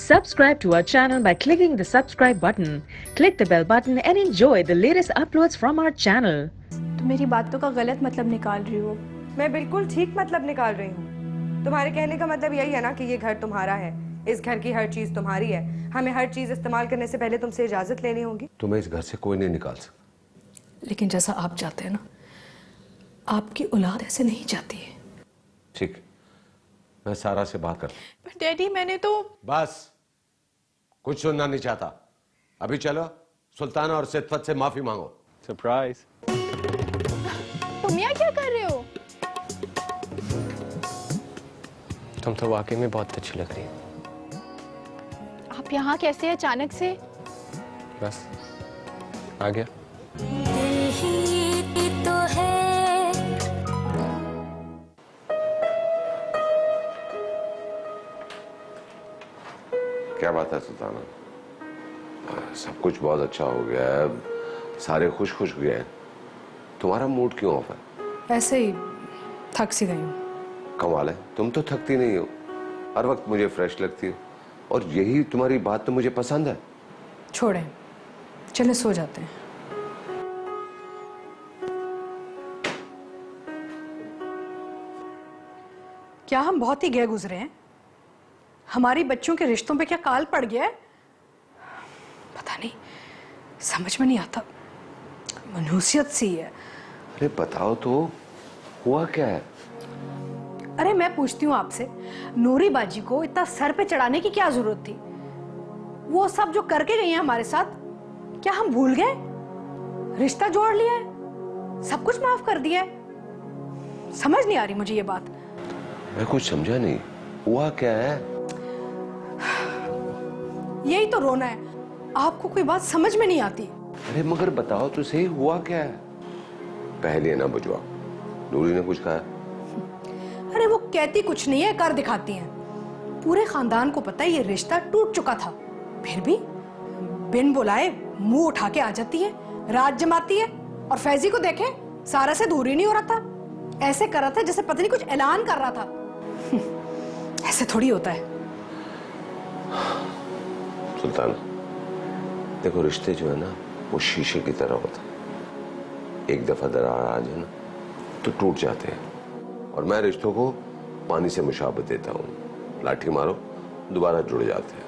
Subscribe to our channel by clicking the subscribe button. Click the bell button and enjoy the latest uploads from our channel. तो मेरी बातों का गलत मतलब निकाल रही हो। मैं बिल्कुल ठीक मतलब निकाल रही हूँ। तुम्हारे कहने का मतलब यही है ना कि ये घर तुम्हारा है, इस घर की हर चीज तुम्हारी है। हमें हर चीज इस्तेमाल करने से पहले तुमसे इजाजत लेनी होगी। तुम्हें इस घर से कोई नहीं निकाल सकता। लेकिन जैसा आप चाहते हैं ना, आपकी औलाद ऐसे नहीं चाहती है। ठीक, मैं सारा से बात करता हूँ। डैडी मैंने तो बस, कुछ सुनना नहीं चाहता। अभी चलो सुल्ताना और सिद्फत से माफी मांगो। सरप्राइज। तुम यहाँ क्या कर रहे हो? तुम तो वाकई में बहुत अच्छी लग रही हो। आप यहाँ कैसे अचानक से? बस आ गया। तो है क्या बात है सुल्ताना? सब कुछ बहुत अच्छा हो गया है, सारे खुश खुश गए हैं। तुम्हारा मूड क्यों ऑफ है? ऐसे ही थक सी गई हूँ। कमाल है, तुम तो थकती नहीं हो, हर वक्त मुझे फ्रेश लगती हो। और यही तुम्हारी बात तो मुझे पसंद है। छोड़ें, चले सो जाते हैं। क्या हम बहुत ही गए गुजरे हैं? हमारी बच्चों के रिश्तों पे क्या काल पड़ गया है? पता नहीं, समझ में नहीं आता। मनहूसियत सी है। अरे बताओ तो, हुआ क्या है? अरे मैं पूछती हूँ आपसे, नूरी बाजी को इतना सर पे चढ़ाने की क्या जरूरत थी? वो सब जो करके गई है हमारे साथ, क्या हम भूल गए? रिश्ता जोड़ लिया है, सब कुछ माफ कर दिया है। समझ नहीं आ रही मुझे ये बात। मैं कुछ समझा नहीं, हुआ क्या है? यही तो रोना है, आपको कोई बात समझ में नहीं आती। अरे मगर बताओ तो सही, हुआ क्या है? पहले ना बुझवा, नूरी ने कुछ कहा? अरे वो कहती कुछ नहीं है, कर दिखाती हैं। पूरे खानदान को पता है ये रिश्ता टूट चुका था, फिर भी बिन बुलाए मुंह उठा के आ जाती है, राज जमाती है। और फैजी को देखे, सारा से दूर ही नहीं हो रहा था, ऐसे कर रहा था जैसे पता नहीं कुछ ऐलान कर रहा था। ऐसे थोड़ी होता है। सुल्तान देखो, रिश्ते जो है ना वो शीशे की तरह होता है। एक दफा दरार आ जाए ना तो टूट जाते हैं। और मैं रिश्तों को पानी से मुशाबत देता हूँ, लाठी मारो दोबारा जुड़ जाते हैं।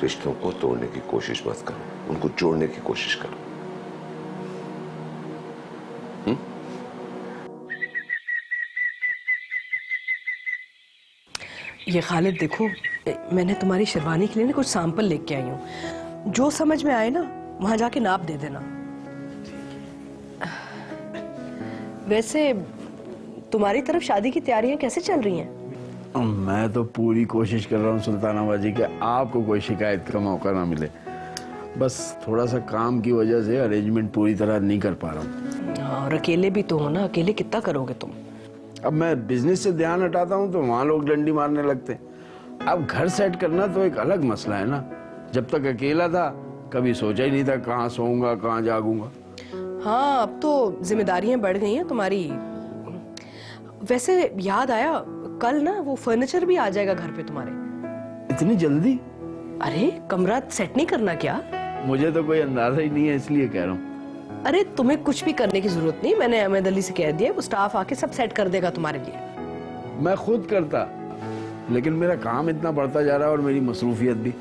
रिश्तों को तोड़ने की कोशिश मत करो, उनको जोड़ने की कोशिश करो। ये खालिद देखो, मैंने तुम्हारी शेरवानी के लिए ना कुछ सैंपल लेके आई हूँ। जो समझ में आए ना वहां जाके नाप दे देना। वैसे तुम्हारी तरफ शादी की तैयारियां कैसे चल रही हैं? मैं तो पूरी कोशिश कर रहा हूँ सुल्ताना बाजी कि आपको कोई शिकायत का मौका ना मिले। बस थोड़ा सा काम की वजह से अरेंजमेंट पूरी तरह नहीं कर पा रहा हूँ। और अकेले भी तो हो ना, अकेले कितना करोगे तुम? अब मैं बिजनेस से ध्यान हटाता हूँ तो वहाँ लोग डंडी मारने लगते हैं। अब घर सेट करना तो एक अलग मसला है ना। जब तक अकेला था कभी सोचा ही नहीं था कहाँ सोऊंगा कहाँ जागूंगा। हाँ, अब तो जिम्मेदारियां बढ़ गई हैं तुम्हारी। वैसे याद आया, कल ना वो फर्नीचर भी आ जाएगा घर पे तुम्हारे। इतनी जल्दी? अरे कमरा सेट नहीं करना क्या? मुझे तो कोई अंदाजा ही नहीं है, इसलिए कह रहा हूँ। अरे तुम्हें कुछ भी करने की जरूरत नहीं, मैंने अहमद अली से कह दिया, वो स्टाफ आके सब सेट कर देगा तुम्हारे लिए। मैं खुद करता, लेकिन मेरा काम इतना बढ़ता जा रहा है और मेरी मसरूफियत भी।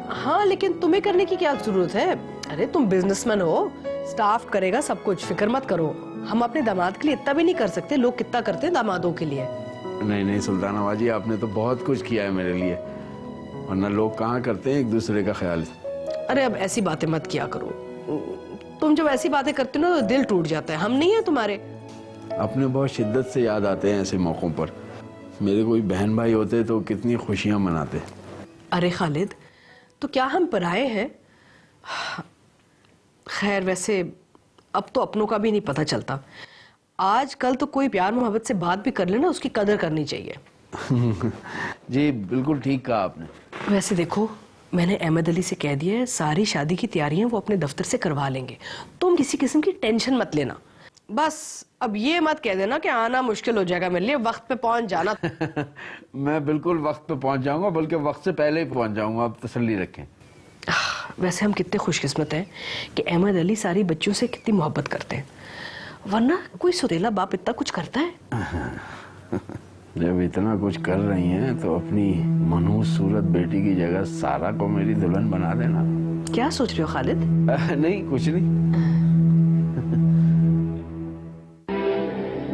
हाँ, लेकिन तुम्हें करने की क्या जरूरत है? अरे तुम बिजनेसमैन हो, स्टाफ करेगा सब कुछ, फिक्र मत करो। हम अपने दामाद के लिए इतना भी नहीं कर सकते, लोग कितना करते हैं दामादों के लिए। नहीं नहीं सुल्ताना बाजी, आपने तो बहुत कुछ किया है मेरे लिए, वरना लोग कहाँ करते हैं एक दूसरे का ख्याल। अरे अब ऐसी बातें मत किया करो, तुम जब ऐसी बातें करते हो ना तो दिल टूट जाता है। हम नहीं है तुम्हारे। अपने बहुत शिद्दत से याद आते हैं ऐसे मौकों पर। मेरे कोई बहन भाई होते तो कितनी खुशियां मनाते। अरे खालिद, तो क्या हम पराए हैं? खैर वैसे अब तो अपनों का भी नहीं पता चलता। आजकल तो कोई प्यार मोहब्बत से बात भी कर ले ना, उसकी कदर करनी चाहिए। जी बिल्कुल ठीक कहा आपने। वैसे देखो, मैंने अहमद अली से कह दिया है, सारी शादी की तैयारियां वो अपने दफ्तर से करवा लेंगे। तुम किसी किस्म की टेंशन मत लेना। बस अब ये मत कह देना कि आना मुश्किल हो जाएगा मेरे लिए, वक्त पे पहुंच जाना। मैं बिल्कुल वक्त पे पहुंच जाऊंगा, बल्कि वक्त से पहले ही पहुंच जाऊंगा, आप तसल्ली रखें। वैसे हम कितने खुशकिस्मत हैं कि अहमद अली सारी बच्चों से कितनी मोहब्बत करते हैं, वरना कोई सुरीला बाप इतना कुछ करता है? जब इतना कुछ कर रही हैं तो अपनी मनहूस सूरत बेटी की जगह सारा को मेरी दुल्हन बना देना। क्या सोच रहे हो खालिद? नहीं, कुछ नहीं।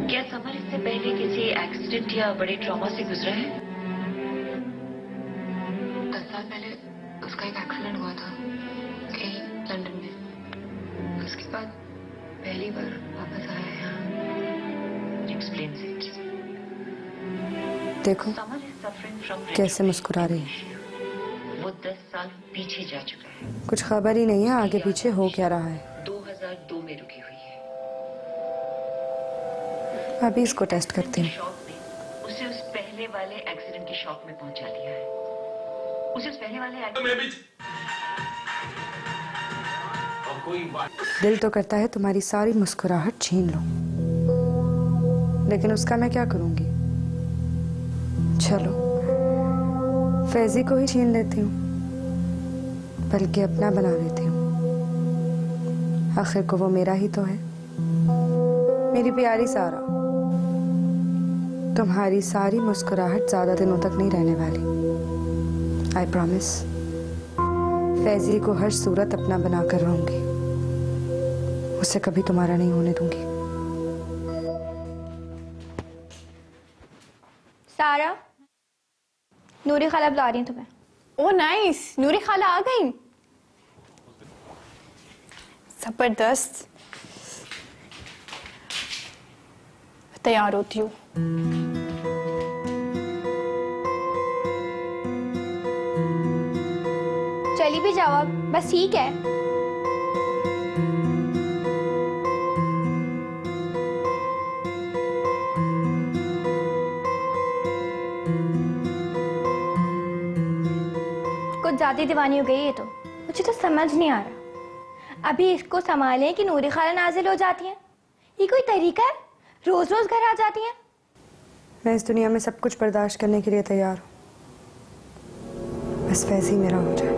क्या समर इससे पहले किसी एक्सीडेंट या बड़े ट्रॉमा से गुजरा है? 10 साल पहले उसका एक एक्सीडेंट हुआ था कहीं लंदन में। उसके बाद पहली बार वापस आया है यहाँ। Explain it. देखो समर इज सफरिंग फ्रॉम कैसे मुस्कुरा रही है। वो 10 साल पीछे जा चुका है। कुछ खबर ही नहीं है आगे पीछे हो क्या रहा है। 2002 में रुकी हुई है। अभी इसको टेस्ट करती हूँ। शॉक ने उसे उस पहले वाले एक्सीडेंट के शॉक में पहुंचा दिया है। उसे उस पहले वाले दिल तो करता है तुम्हारी सारी मुस्कुराहट छीन लो, लेकिन उसका मैं क्या करूंगी। चलो फैजी को ही छीन लेती हूँ, बल्कि अपना बना लेती हूँ। आखिर को वो मेरा ही तो है। मेरी प्यारी सारा, तुम्हारी सारी मुस्कुराहट ज्यादा दिनों तक नहीं रहने वाली। I promise. फैजी को हर सूरत अपना बनाकर रहूंगी, उसे कभी तुम्हारा नहीं होने दूंगी। सारा, नूरी खाला बुला रही हैं तुम्हें। ओह नाइस, नूरी खाला आ गई। जबरदस्त। तैयार होती हूँ। चली भी जाओ अब, बस ठीक है। कुछ ज्यादा दीवानी हो गई है तो मुझे तो समझ नहीं आ रहा। अभी इसको संभालें कि नूरी खाला नाजिल हो जाती हैं। ये कोई तरीका है? रोज रोज घर आ जाती हैं। मैं इस दुनिया में सब कुछ बर्दाश्त करने के लिए तैयार हूँ, बस वैसे ही मेरा हो जाए।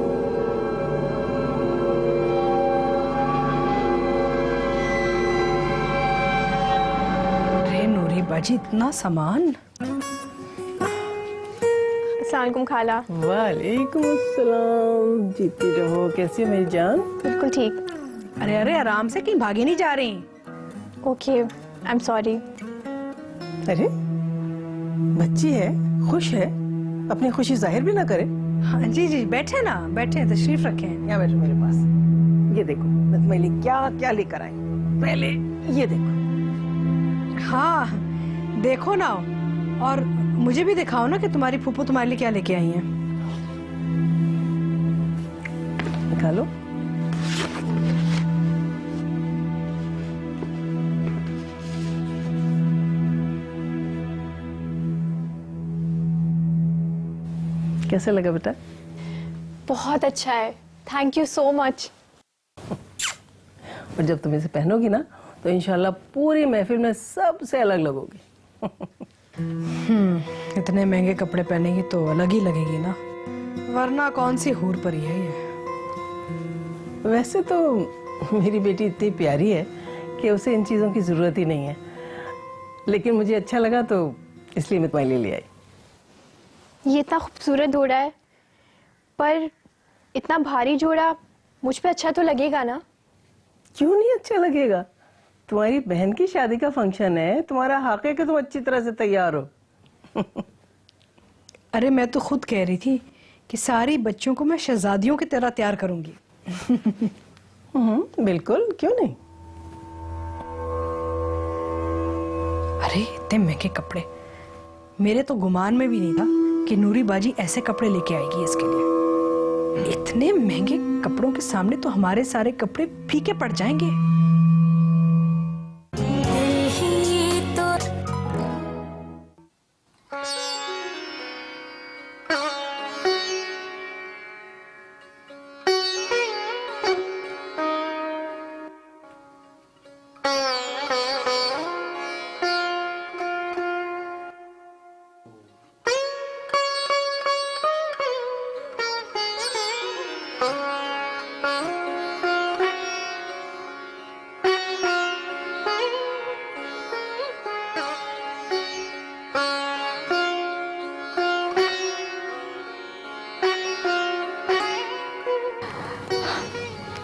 अरे नूरी बाजी, इतना सामान। अस्सलाम खाला। वालेकुम अस्सलाम। जीती रहो। कैसी हो मेरी जान? बिल्कुल ठीक। अरे अरे आराम से, कहीं भागे नहीं जा रही। Okay, I am sorry. अरे बच्ची है, खुश है, अपनी खुशी जाहिर भी ना करे। हाँ जी जी, बैठे ना, बैठे, तशरीफ रखें। यहाँ बैठो मेरे पास। ये देखो मैं तुम्हारे लिए क्या क्या लेकर आई। पहले ये देखो। हाँ देखो ना, और मुझे भी दिखाओ ना कि तुम्हारी फूफू तुम्हारे लिए क्या लेके आई हैं। निकालो। कैसे लगा बेटा? बहुत अच्छा है, थैंक यू सो मच। और जब तुम इसे पहनोगी ना तो इंशाल्लाह पूरी महफिल में सबसे अलग लगोगी। इतने महंगे कपड़े पहनेगी तो अलग ही लगेगी ना, वरना कौन सी हूर परी है ये। वैसे तो मेरी बेटी इतनी प्यारी है कि उसे इन चीज़ों की ज़रूरत ही नहीं है, लेकिन मुझे अच्छा लगा तो इसलिए मैं तुम्हारे लिए ले आई। ये इतना खूबसूरत जोड़ा है, पर इतना भारी जोड़ा मुझ पे अच्छा तो लगेगा ना? क्यों नहीं अच्छा लगेगा? तुम्हारी बहन की शादी का फंक्शन है, तुम्हारा हक है कि तुम अच्छी तरह से तैयार हो। अरे मैं तो खुद कह रही थी कि सारी बच्चों को मैं शहजादियों की तरह तैयार करूंगी। बिल्कुल, क्यों नहीं। अरे इतने महंगे कपड़े, मेरे तो गुमान में भी नहीं था कि नूरी बाजी ऐसे कपड़े लेके आएगी इसके लिए। इतने महंगे कपड़ों के सामने तो हमारे सारे कपड़े फीके पड़ जाएंगे।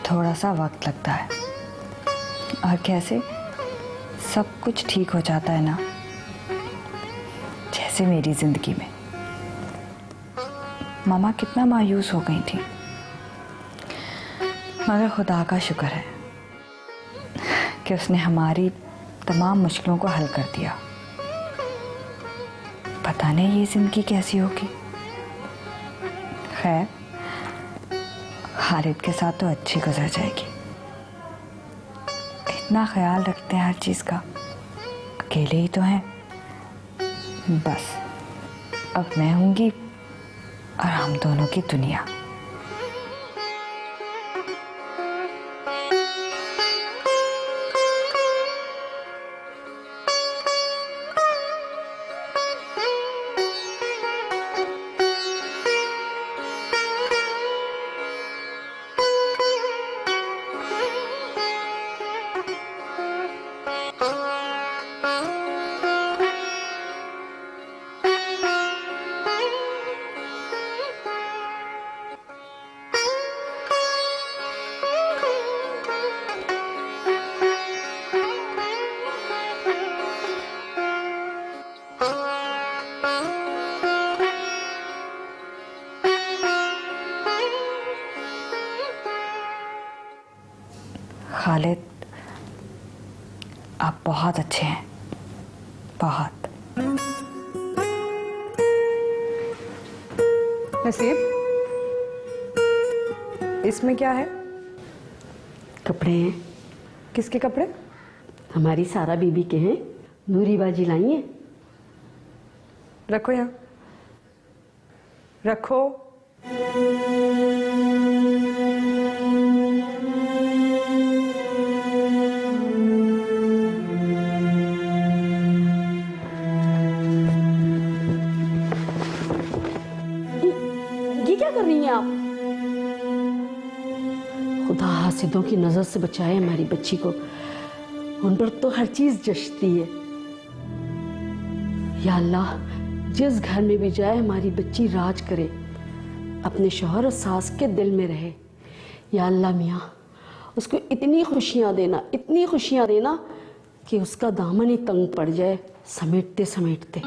थोड़ा सा वक्त लगता है और कैसे सब कुछ ठीक हो जाता है ना, जैसे मेरी जिंदगी में। मामा कितना मायूस हो गई थी, मगर खुदा का शुक्र है कि उसने हमारी तमाम मुश्किलों को हल कर दिया। पता नहीं ये जिंदगी कैसी होगी। खैर, खालिद के साथ तो अच्छी गुजर जाएगी। इतना ख्याल रखते हैं हर चीज का, अकेले ही तो हैं। बस अब मैं होंगी और हम दोनों की दुनिया। खालिद, आप बहुत अच्छे हैं, बहुत। नसीब, इसमें क्या है? कपड़े हैं। किसके कपड़े? हमारी सारा बीबी के हैं, नूरी बाजी लाई है। रखो यहाँ, रखो। ये क्या कर रही हैं आप? खुदा हासिदों की नजर से बचाए हमारी बच्ची को, उन पर तो हर चीज जचती है। या अल्लाह, जिस घर में भी जाए हमारी बच्ची राज करे, अपने शौहर और सास के दिल में रहे। या अल्लाह मियाँ, उसको इतनी खुशियाँ देना, इतनी खुशियाँ देना कि उसका दामन ही तंग पड़ जाए समेटते समेटते।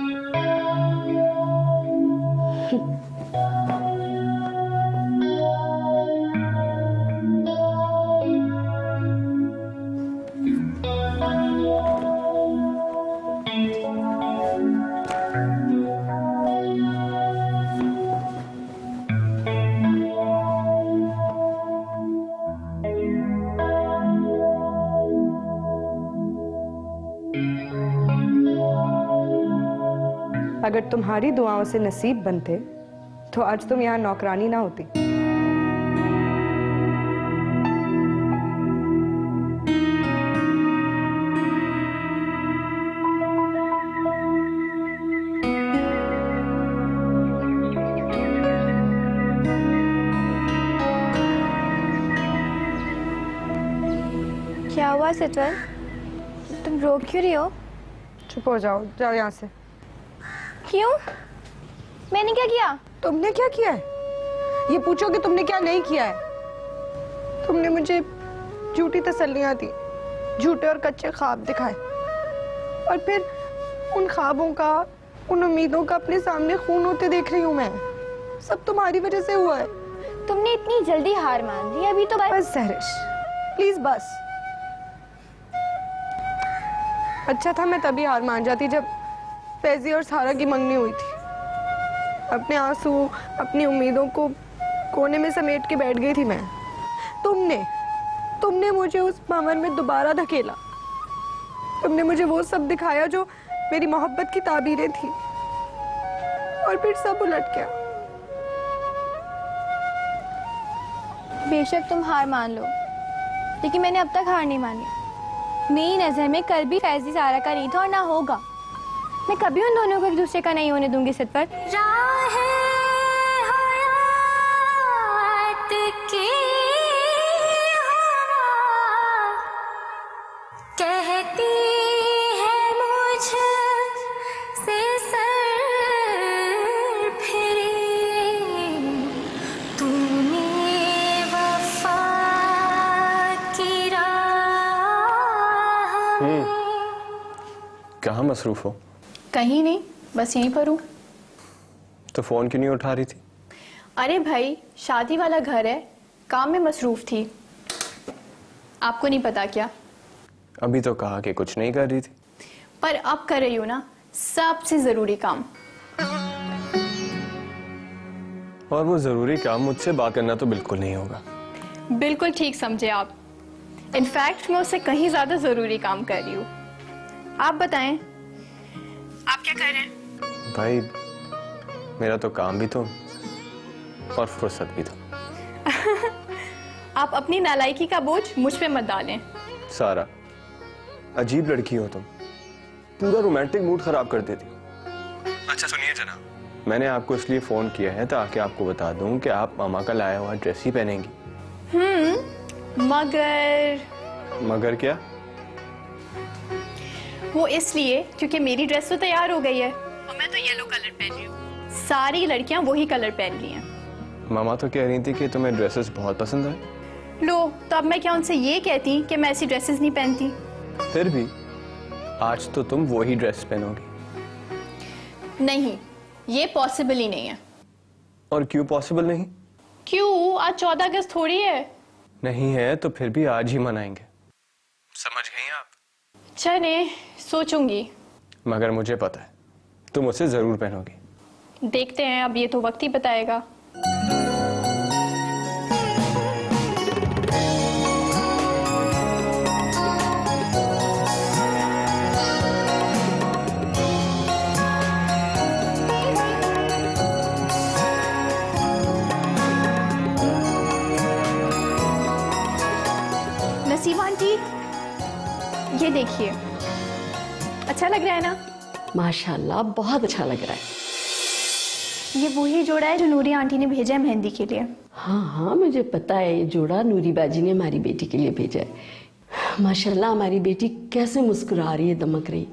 अगर तुम्हारी दुआओं से नसीब बनते तो आज तुम यहाँ नौकरानी ना होती। क्या हुआ सितवर? तुम रो क्यों रही हो? चुप हो जाओ, जाओ यहाँ से। क्यों? मैंने क्या किया? तुमने क्या किया है? ये पूछो कि तुमने क्या नहीं किया है। तुमने मुझे झूठी तसल्लियां दी, झूठे और कच्चे ख्वाब दिखाए, और फिर उन ख्वाबों का, उन उम्मीदों का अपने सामने खून होते देख रही हूँ मैं। सब तुम्हारी वजह से हुआ है। तुमने इतनी जल्दी हार मान ली? अभी तो बस सहरिश, प्लीज बस। अच्छा था मैं तभी हार मान जाती जब फैजी और सारा की मंगनी हुई थी। अपने आंसू, अपनी उम्मीदों को कोने में समेट के बैठ गई थी मैं। तुमने मुझे उस भंवर में दोबारा धकेला। तुमने मुझे वो सब दिखाया जो मेरी मोहब्बत की ताबीरें थी, और फिर सब उलट गया। बेशक तुम हार मान लो, लेकिन मैंने अब तक हार नहीं मानी। मेरी नजर में कल भी फैजी सारा का नहीं था और ना होगा। मैं कभी उन दोनों को एक दूसरे का नहीं होने दूंगी सित पर। कहती है मुझ से सर फिरे, तूने वफा कहाँ मसरूफ हो? कहीं नहीं, बस यहीं पर हूँ। तो फोन क्यों नहीं उठा रही थी? अरे भाई, शादी वाला घर है, काम में मसरूफ थी। आपको नहीं पता क्या? अभी तो कहा कि कुछ नहीं कर रही थी। पर अब कर रही हूँ ना, सबसे जरूरी काम। और वो जरूरी काम मुझसे बात करना तो बिल्कुल नहीं होगा। बिल्कुल ठीक समझे आप। इनफैक्ट मैं उससे कहीं ज्यादा जरूरी काम कर रही हूँ। आप बताएं, आप क्या कर रहे हैं? भाई मेरा तो काम भी तो और फुर्सत भी तो। आप अपनी नालायकी का बोझ मुझ पे मत डालें। सारा, अजीब लड़की हो तुम, पूरा रोमांटिक मूड खराब कर देती। अच्छा सुनिए जनाब, मैंने आपको इसलिए फोन किया है ताकि आपको बता दूं कि आप मामा का लाया हुआ ड्रेस ही पहनेंगी। मगर क्या? वो इसलिए क्योंकि मेरी ड्रेस तो तैयार हो गई है और मैं तो येलो कलर पहन रही हूँ। सारी लड़कियां वही कलर पहन रही हैं। मामा तो कह रही थी कि तुम्हें ड्रेसेस बहुत पसंद है। लो, तो अब मैं क्या उनसे ये कहती कि मैं ऐसी ड्रेसेस नहीं पहनती? फिर भी आज तो तुम वही ड्रेस पहनोगी। नहीं, ये पॉसिबल ही नहीं है। और क्यों पॉसिबल नहीं? क्यों? आज 14 अगस्त थोड़ी है। नहीं है तो फिर भी आज ही मनाएंगे, समझ गई आप? चले, सोचूंगी। मगर मुझे पता है तुम उसे जरूर पहनोगी। देखते हैं, अब ये तो वक्त ही बताएगा। नसीमा आंटी, ये देखिए, अच्छा लग रहा है ना? माशाल्लाह, बहुत अच्छा लग रहा है। ये वही जोड़ा है जो नूरी आंटी ने भेजा है मेहंदी के लिए। हाँ हाँ, मुझे पता है, ये जोड़ा नूरी बाजी ने हमारी बेटी के लिए भेजा है। माशाल्लाह, हमारी बेटी कैसे मुस्कुरा रही है, दमक रही।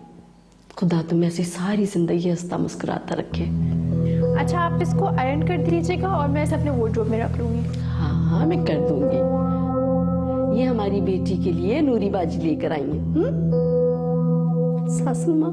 खुदा तुम्हें ऐसी सारी जिंदगी हंसता मुस्कुराता रखे। अच्छा, आप इसको आयरन कर दीजिएगा और मैं इसे अपने वार्डरोब में रख लूंगी। हाँ हाँ, मैं कर दूंगी। ये हमारी बेटी के लिए नूरी बाजी लेकर आई है। सासू माँ।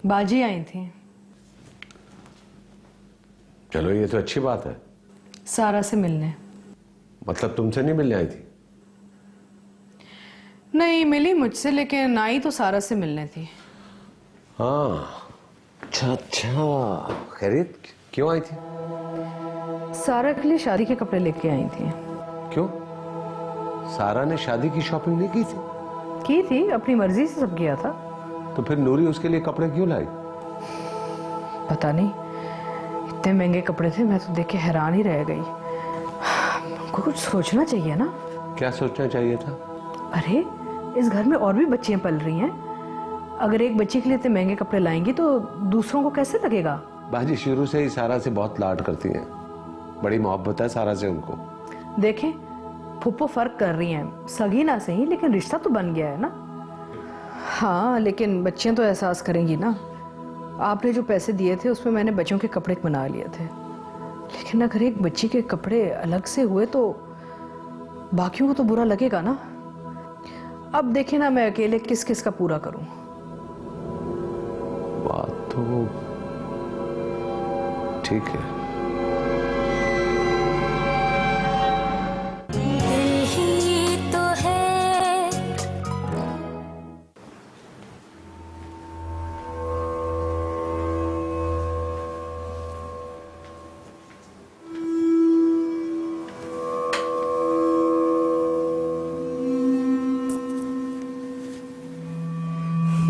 बाजी आई थी। चलो ये तो अच्छी बात है। सारा से मिलने। मतलब तुमसे नहीं मिलने आई थी? नहीं मिली मुझसे, लेकिन आई तो सारा से मिलने थी। हाँ, अच्छा अच्छा, खैरियत? क्यों आई थी? सारा के लिए शादी के कपड़े लेके आई थी। क्यों? सारा ने शादी की शॉपिंग नहीं की थी? की थी, अपनी मर्जी से सब किया था। तो फिर नूरी उसके लिए कपड़े क्यों लाई? पता नहीं, इतने महंगे कपड़े थे, मैं तो देख के हैरान ही रह गई। कुछ सोचना चाहिए ना। क्या सोचना चाहिए था? अरे, इस घर में और भी बच्चियां पल रही हैं। अगर एक बच्ची के लिए इतने महंगे कपड़े लाएंगी तो दूसरों को कैसे लगेगा? बाजी शुरू से ही सारा से बहुत लाड करती हैं, बड़ी मोहब्बत है सारा से उनको। देखें, फुप्पो फर्क कर रही हैं, सगी ना सही लेकिन रिश्ता तो बन गया है ना। हाँ, लेकिन बच्चियां तो एहसास करेंगी ना। आपने जो पैसे दिए थे उसमें मैंने बच्चों के कपड़े बना लिए थे, लेकिन अगर एक बच्ची के कपड़े अलग से हुए तो बाकियों को तो बुरा लगेगा ना। अब देखे ना, मैं अकेले किस किस का पूरा करूं। बात तो ठीक है।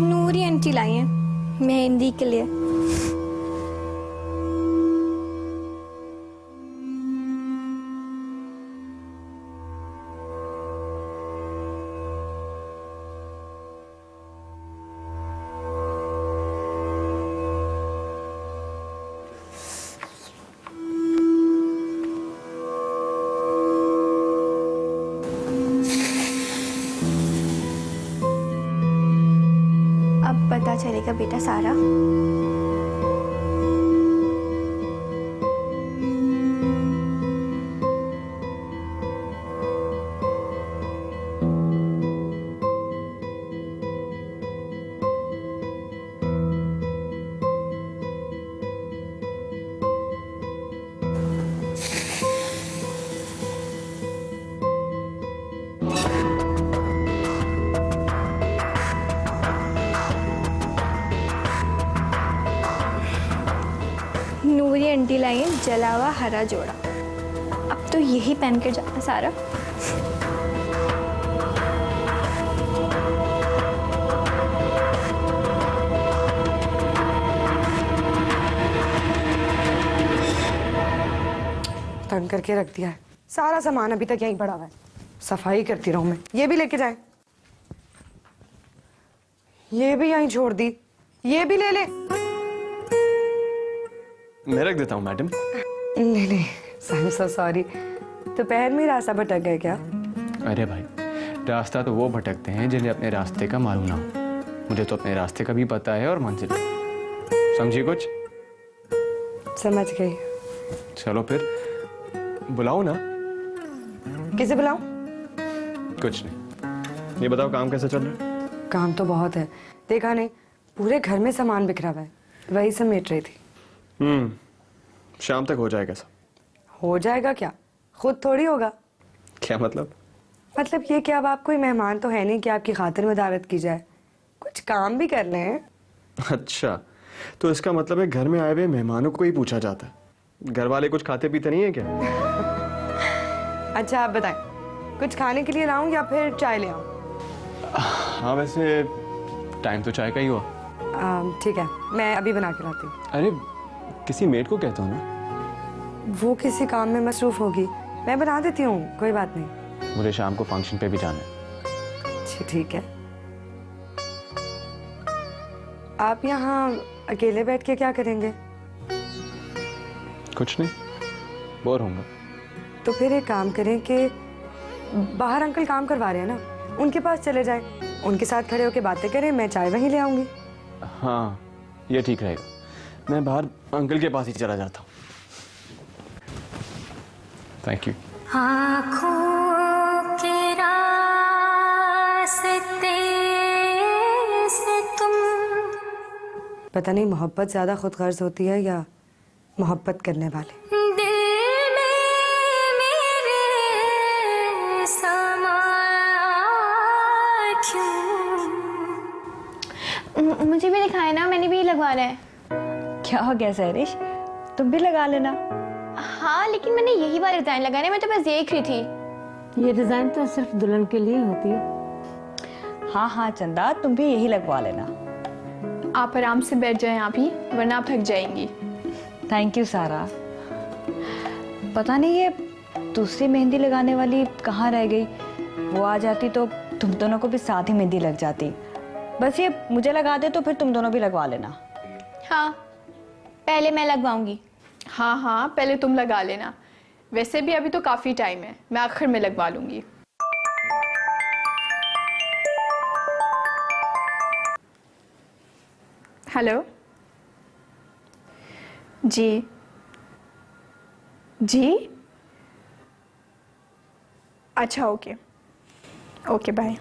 नूरी आंटी लाई हैं मेहंदी के लिए। बेटा सारा। नूरी आंटी लाई है जला हुआ हरा जोड़ा। अब तो यही पहन कर जाना सारा। तंग करके रख दिया है। सारा सामान अभी तक यहीं पड़ा हुआ है, सफाई करती रहूं मैं। ये भी लेके जाए, ये भी यहीं छोड़ दी, ये भी ले ले। मैं रख देता हूँ मैडम। नहीं नहीं, आई एम सो सॉरी। दोपहर में रास्ता भटक गए क्या? अरे भाई, रास्ता तो वो भटकते हैं जिन्हें अपने रास्ते का मालूम ना हो। मुझे तो अपने रास्ते का भी पता है और मंजिल। समझी कुछ? समझ गई। चलो फिर बुलाओ ना। किसे बुलाऊं? कुछ नहीं, ये बताओ काम कैसा चल रहा है? काम तो बहुत है, देखा नहीं पूरे घर में सामान बिखरा हुआ है, वही समेट रही थी। शाम तक हो जाएगा सब। हो जाएगा क्या? खुद थोड़ी होगा। क्या मतलब? मतलब ये कि अब आप कोई मेहमान तो है नहीं कि आपकी खातिर में दावत की जाए, कुछ काम भी कर लें। अच्छा, तो इसका मतलब है घर में आए हुए मेहमानों को ही पूछा जाता है। घर वाले कुछ खाते पीते नहीं है क्या? अच्छा आप बताएं, कुछ खाने के लिए लाऊं या फिर चाय ले आऊं? हाँ वैसे टाइम तो चाय का ही हुआ। ठीक है, मैं अभी बना के लाती हूँ। अरे किसी मेड को कहता हूँ ना। वो किसी काम में मसरूफ होगी, मैं बना देती हूँ, कोई बात नहीं। मुझे शाम को फंक्शन पे भी जाना है। अच्छा ठीक है। आप यहाँ अकेले बैठ के क्या करेंगे? कुछ नहीं, बोर होऊंगा। तो फिर एक काम करें कि बाहर अंकल काम करवा रहे हैं ना, उनके पास चले जाएं, उनके साथ खड़े होकर बातें करें, मैं चाय वहीं ले आऊंगी। हाँ ये ठीक रहेगा, मैं बाहर अंकल के पास ही चला जाता हूँ। Thank you. आँखों के रास्ते से तुम। पता नहीं मोहब्बत ज्यादा खुद गर्ज होती है या मोहब्बत करने वाले। मुझे भी दिखाए ना, मैंने भी लगवाना है। क्या हो गया सहरिश, तुम भी लगा लेना। हाँ लेकिन मैंने यही वाला डिजाइन लगाना है, मैं तो बस देख रही थी। ये डिजाइन तो सिर्फ दुल्हन के लिए होती है। हाँ हाँ चंदा, तुम भी यही लगवा लेना। आप आराम से बैठ जाएं आप ही, वरना आप थक जाएंगी। थैंक यू सारा। पता नहीं ये दूसरी मेहंदी लगाने वाली कहाँ रह गई, वो आ जाती तो तुम दोनों को भी साथ ही मेहंदी लग जाती। बस ये मुझे लगा दे तो फिर तुम दोनों भी लगवा लेना। हाँ पहले मैं लगवाऊंगी। हाँ हाँ पहले तुम लगा लेना, वैसे भी अभी तो काफ़ी टाइम है, मैं आखिर में लगवा लूँगी। हेलो जी जी, अच्छा ओके ओके बाय।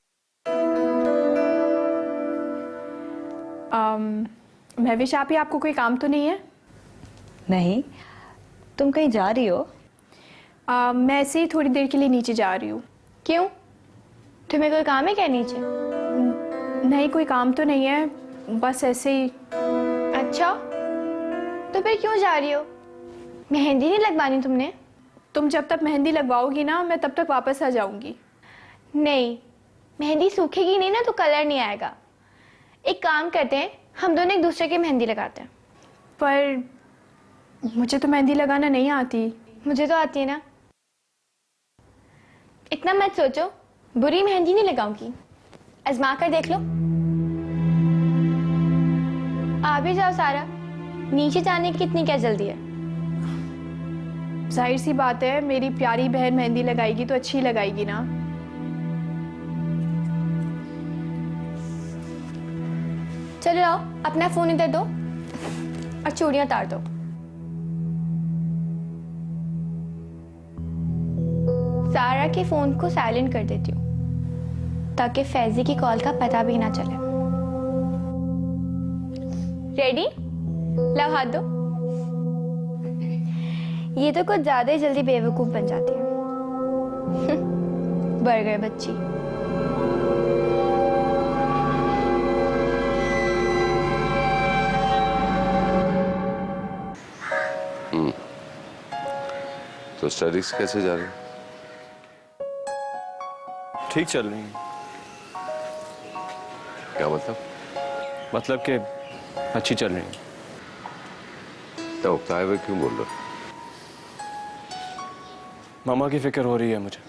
महविश आप ही, आपको कोई काम तो नहीं है? नहीं, तुम कहीं जा रही हो? मैं ऐसे ही थोड़ी देर के लिए नीचे जा रही हूँ। क्यों, तुम्हें कोई काम है क्या नीचे? नहीं कोई काम तो नहीं है, बस ऐसे ही। अच्छा तो फिर क्यों जा रही हो? मेहंदी नहीं लगवानी तुमने? तुम जब तक मेहंदी लगवाओगी ना, मैं तब तक वापस आ जाऊंगी। नहीं, मेहंदी सूखेगी नहीं ना तो कलर नहीं आएगा। एक काम करते हैं, हम दोनों एक दूसरे की मेहंदी लगाते हैं। पर मुझे तो मेहंदी लगाना नहीं आती। मुझे तो आती है ना। इतना मत सोचो, बुरी मेहंदी नहीं लगाऊंगी, आजमा कर देख लो। आ भी जाओ सारा, नीचे जाने की इतनी क्या जल्दी है? जाहिर सी बात है, मेरी प्यारी बहन मेहंदी लगाएगी तो अच्छी लगाएगी ना। चलो आओ, अपना फोन इधर दो और चूड़ियां उतार दो। सारा के फोन को साइलेंट कर देती हूँ ताकि फैजी की कॉल का पता भी ना चले। रेडी? लाओ हाथ दो। ये तो कुछ ज्यादा ही जल्दी बेवकूफ बन जाती है। बर्गर बच्ची। तो स्टडीज कैसे जा रही? ठीक चल रही है। क्या मतलब? मतलब कि अच्छी चल रही है। तो उकताए हुए क्यों बोल रहे हो? मामा की फिक्र हो रही है मुझे।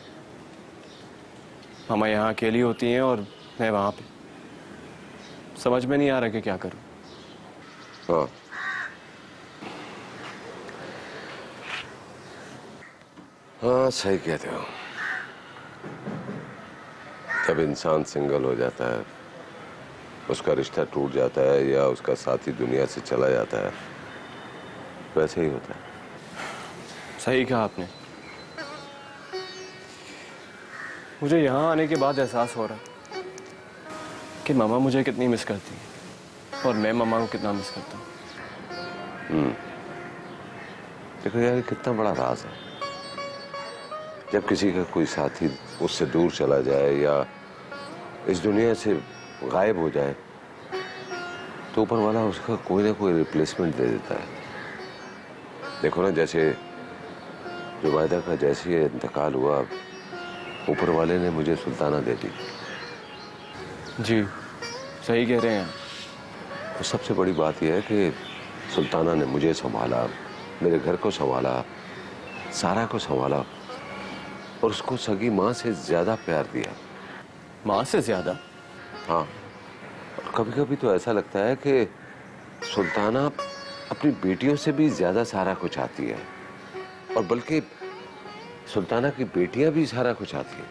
मामा यहाँ अकेली होती हैं और मैं वहां पे। समझ में नहीं आ रहा कि क्या करूं। हाँ, हाँ सही कहते हो। जब इंसान सिंगल हो जाता है, उसका रिश्ता टूट जाता है या उसका साथी दुनिया से चला जाता है, वैसे ही होता है। सही कहा आपने। मुझे यहाँ आने के बाद एहसास हो रहा कि मामा मुझे कितनी मिस करती है और मैं मामा को कितना मिस करता हूँ। देखो यार, कितना बड़ा राज है। जब किसी का कोई साथी उससे दूर चला जाए या इस दुनिया से गायब हो जाए तो ऊपर वाला उसका कोई ना कोई रिप्लेसमेंट दे देता है। देखो ना, जैसे जुबैदा का जैसे ही इंतकाल हुआ, ऊपर वाले ने मुझे सुल्ताना दे दी। जी सही कह रहे हैं। तो सबसे बड़ी बात यह है कि सुल्ताना ने मुझे संभाला, मेरे घर को संभाला, सारा को संभाला और उसको सगी माँ से ज्यादा प्यार दिया। माँ से ज्यादा? हाँ, और कभी कभी तो ऐसा लगता है कि सुल्ताना अपनी बेटियों से भी ज्यादा सारा को चाहती है, और बल्कि सुल्ताना की बेटियां भी सारा को चाहती हैं।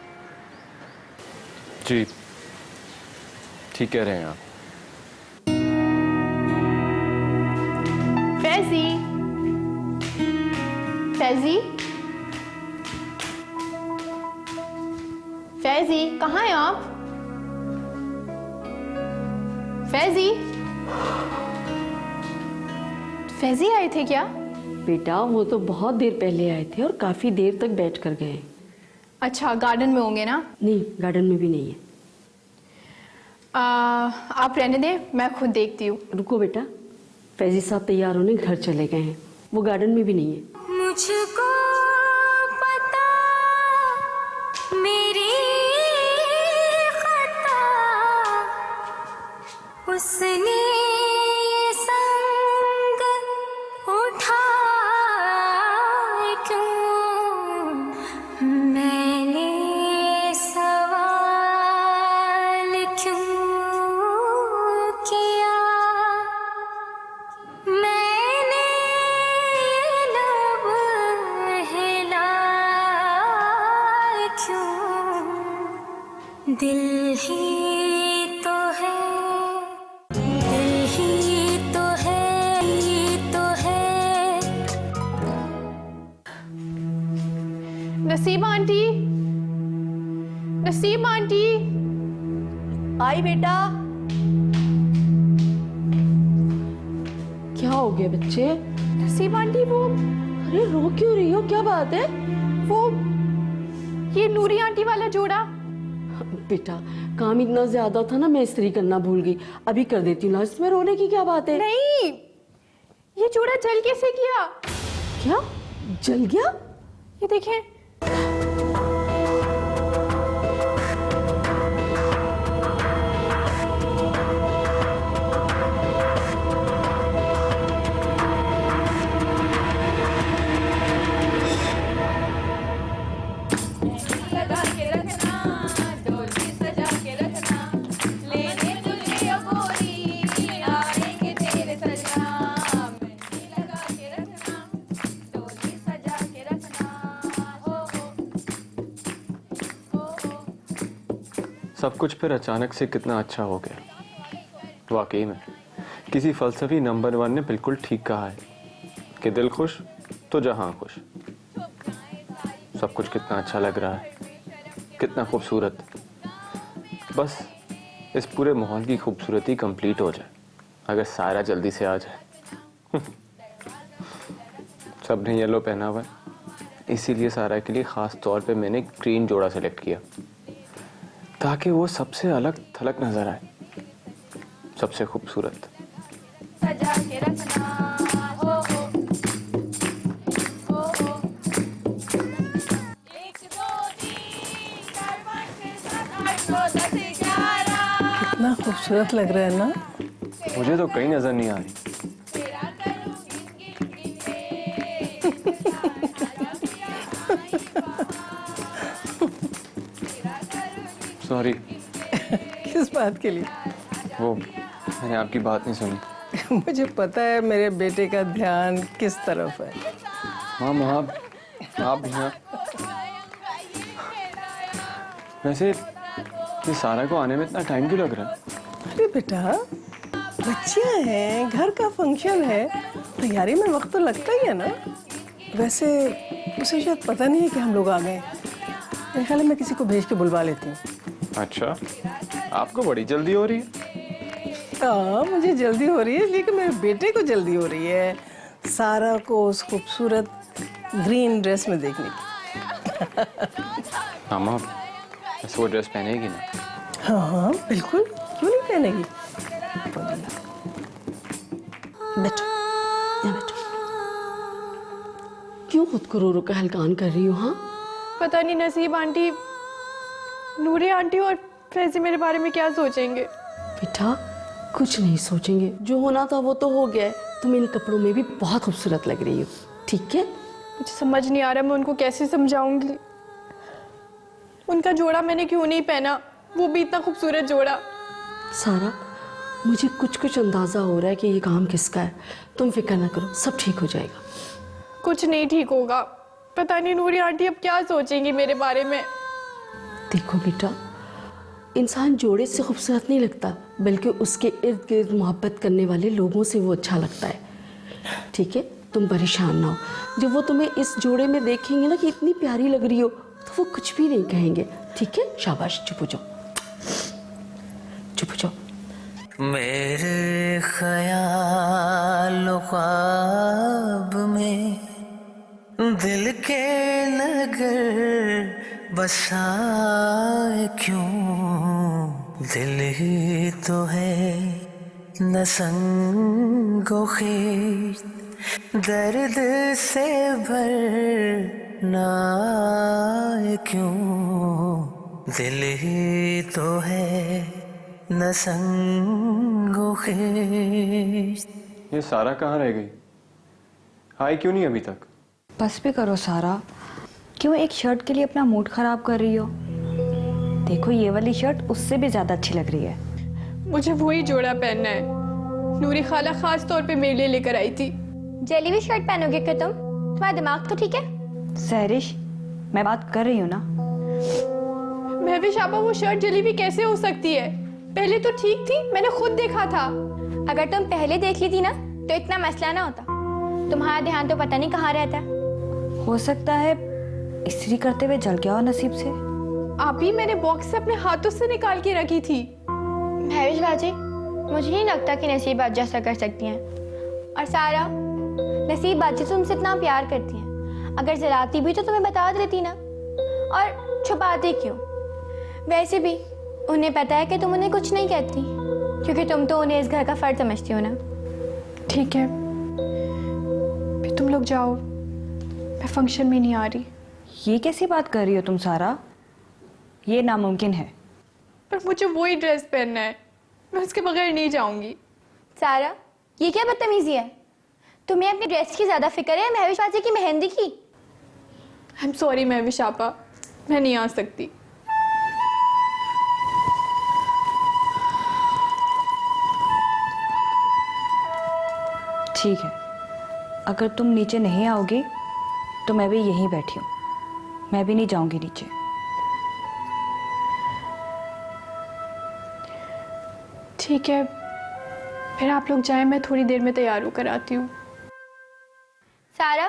जी ठीक कह रहे हैं आप। फैजी, फैजी, फैजी कहाँ हैं आप? फैजी, फैजी आए थे क्या? बेटा वो तो बहुत देर पहले आए थे और काफी देर तक बैठ कर गए। अच्छा, गार्डन में होंगे ना? नहीं, गार्डन में भी नहीं है। आप रहने दें, मैं खुद देखती हूँ। रुको बेटा, फैजी साहब तैयार होने घर चले गए हैं, वो गार्डन में भी नहीं है। मुझको पता मेरी खता, उसने संग उठा क्यों, मैंने सवाल क्यों किया, मैंने लब हिला क्यों, दिल ही तो है, दिल ही तो है, ही तो है। Naseema aunty, Naseema aunty. आई बेटा। क्या हो गया बच्चे? नसीमा आंटी, वो अरे रो क्यों रही हो, क्या बात है? वो ये नूरी आंटी वाला जोड़ा। बेटा काम इतना ज्यादा था ना, मैं इस्त्री करना भूल गई, अभी कर देती हूँ। इसमें रोने की क्या बात है? नहीं, ये जोड़ा जल कैसे गया? क्या जल गया? ये देखें। सब कुछ फिर अचानक से कितना अच्छा हो गया, वाकई में। किसी फलसफी नंबर 1 ने बिल्कुल ठीक कहा है कि दिल खुश तो जहां खुश। सब कुछ कितना अच्छा लग रहा है, कितना खूबसूरत। बस इस पूरे माहौल की खूबसूरती कंप्लीट हो जाए अगर सारा जल्दी से आ जाए। सबने येलो पहना हुआ है, इसीलिए सारा के लिए खास तौर पे मैंने ग्रीन जोड़ा सेलेक्ट किया ताकि वो सबसे अलग थलग नजर आए, सबसे खूबसूरत। कितना खूबसूरत लग रहा है ना। मुझे तो कहीं नजर नहीं आ रही। सॉरी। किस बात के लिए? वो मैंने आपकी बात नहीं सुनी। मुझे पता है मेरे बेटे का ध्यान किस तरफ है। माम आप भी हैं। वैसे ये सारा को आने में इतना टाइम क्यों लग रहा है? अरे बेटा, बच्चियां हैं, घर का फंक्शन है, तैयारी में वक्त तो लगता ही है ना। वैसे उसे शायद पता नहीं है कि हम लोग आ गए। मेरे ख्याल में मैं किसी को भेज के बुलवा लेती हूँ। अच्छा, आपको बड़ी जल्दी हो रही है। हाँ, मुझे जल्दी हो रही है, लेकिन मेरे बेटे को जल्दी हो रही है सारा को उस खूबसूरत ग्रीन ड्रेस में देखने की। मामा, ऐसे वो ड्रेस पहनेगी ना? हाँ हाँ बिल्कुल, क्यों नहीं पहनेगी। बैठो, यहाँ बैठो। क्यों खुद को रो रो के हलकान कर रही हो? हाँ, पता नहीं नसीब आंटी, नूरी आंटी और फैजी मेरे बारे में क्या सोचेंगे। बेटा कुछ नहीं सोचेंगे, जो होना था वो तो हो गया है। तुम इन कपड़ों में भी बहुत खूबसूरत लग रही हो, ठीक है? मुझे समझ नहीं आ रहा मैं उनको कैसे समझाऊंगी। उनका जोड़ा मैंने क्यों नहीं पहना, वो भी इतना खूबसूरत जोड़ा। सारा, मुझे कुछ कुछ अंदाजा हो रहा है कि ये काम किसका है। तुम फिक्र ना करो, सब ठीक हो जाएगा। कुछ नहीं ठीक होगा। पता नहीं नूरी आंटी अब क्या सोचेंगी मेरे बारे में। देखो बेटा, इंसान जोड़े से खूबसूरत नहीं लगता, बल्कि उसके इर्द गिर्द मोहब्बत करने वाले लोगों से वो अच्छा लगता है। ठीक है, तुम परेशान ना हो। जब वो तुम्हें इस जोड़े में देखेंगे ना कि इतनी प्यारी लग रही हो, तो वो कुछ भी नहीं कहेंगे। ठीक है, शाबाश, चुप हो जाओ, चुप हो जाओ। मेरे ख्याल ख्वाब में दिल के नगर बसाए क्यों, दिल ही तो है न संगो खींच, दर्द से भरना क्यों, दिल ही तो है न संगो खींच। ये सारा कहाँ रह गई? आई क्यों नहीं अभी तक? बस भी करो सारा, क्यों एक शर्ट के लिए अपना मूड खराब कर रही हो? देखो ये वाली शर्ट उससे भी ज्यादा अच्छी लग रही है। मुझे वही जोड़ा पहनना है, नूरी खाला खास तौर पे मेरे लिए लेकर आई थी। जेली भी शर्ट पहनोगे क्या तुम? तुम्हारा दिमाग तो ठीक है? सहरिश, मैं बात कर रही हूँ ना। महविश आपा, वो शर्ट जली भी कैसे हो सकती है? पहले तो ठीक थी, मैंने खुद देखा था। अगर तुम पहले देख ली थी ना तो इतना मसला ना होता। तुम्हारा ध्यान तो पता नहीं कहाँ रहता है। हो सकता है इस्त्री करते हुए जल गया हो नसीब से। आप ही मैंने बॉक्स से अपने हाथों से निकाल के रखी थी। महविश बाजी, मुझे नहीं लगता कि नसीब बाजी ऐसा कर सकती हैं। और सारा, नसीब बाजी तुमसे इतना प्यार करती हैं, अगर जलाती भी तो तुम्हें बता देती ना, और छुपाती क्यों? वैसे भी उन्हें पता है कि तुम उन्हें कुछ नहीं कहती, क्योंकि तुम तो उन्हें इस घर का फर्ज समझती हो ना। ठीक है, फिर तुम लोग जाओ, मैं फंक्शन में नहीं आ रही। ये कैसी बात कर रही हो तुम सारा? ये नामुमकिन है। पर मुझे वही ड्रेस पहनना है, मैं उसके बगैर नहीं जाऊंगी। सारा, ये क्या बदतमीजी है? तुम्हें अपनी ड्रेस की ज्यादा फिक्र है महविश बाजी की मेहंदी की? आई एम सॉरी महविश आपा, मैं नहीं आ सकती। ठीक है, अगर तुम नीचे नहीं आओगी तो मैं भी यहीं बैठी हूँ, मैं भी नहीं जाऊंगी नीचे। ठीक है, फिर आप लोग जाएं, मैं थोड़ी देर में तैयार होकर आती हूँ। सारा,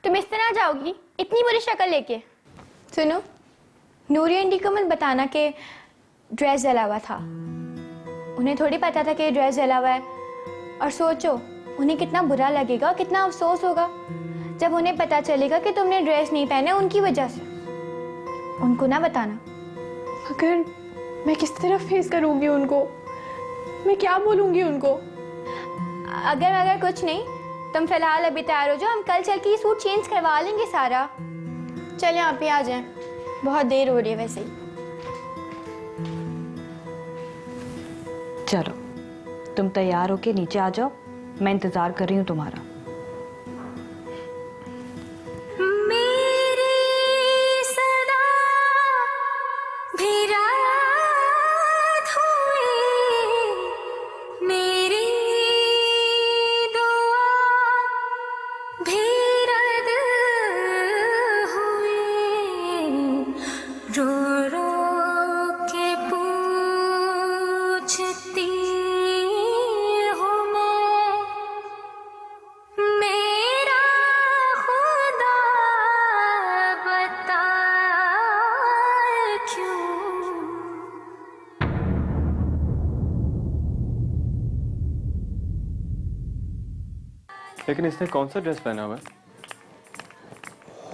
तुम इस तरह जाओगी इतनी बुरी शक्ल लेके? सुनो, नूरी आंटी को मत बताना कि ड्रेस जला हुआ था। उन्हें थोड़ी पता था कि ड्रेस जला हुआ है। और सोचो उन्हें कितना बुरा लगेगा, कितना अफसोस होगा जब उन्हें पता चलेगा कि तुमने ड्रेस नहीं पहने उनकी वजह से। उनको ना बताना। मगर मैं किस तरह फेस करूँगी उनको? मैं क्या बोलूँगी उनको? अगर कुछ नहीं, तुम फिलहाल अभी तैयार हो जाओ, हम कल चल के ये सूट चेंज करवा लेंगे। सारा चले आप ही आ जाएं, बहुत देर हो रही है वैसे ही। चलो तुम तैयार होके नीचे आ जाओ, मैं इंतजार कर रही हूँ तुम्हारा। लेकिन इसने कौन सा ड्रेस पहना हुआ है?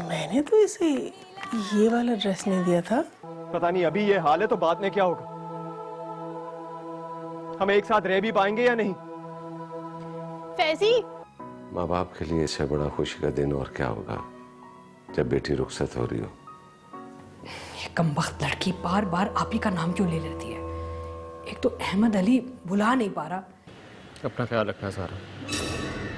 मैंने तो इसे ये वाला ड्रेस नहीं दिया था। पता नहीं, अभी ये हाल है तो बाद में क्या होगा? हम एक साथ रह भी पाएंगे या नहीं? फैजी, माँ बाप के लिए इससे बड़ा खुशी का दिन और क्या होगा जब बेटी रुखसत हो रही हो। ये कमबख्त लड़की बार बार आप ही का नाम क्यों ले लेती है? एक तो अहमद अली बुला नहीं पा रहा। अपना ख्याल रखना सारा।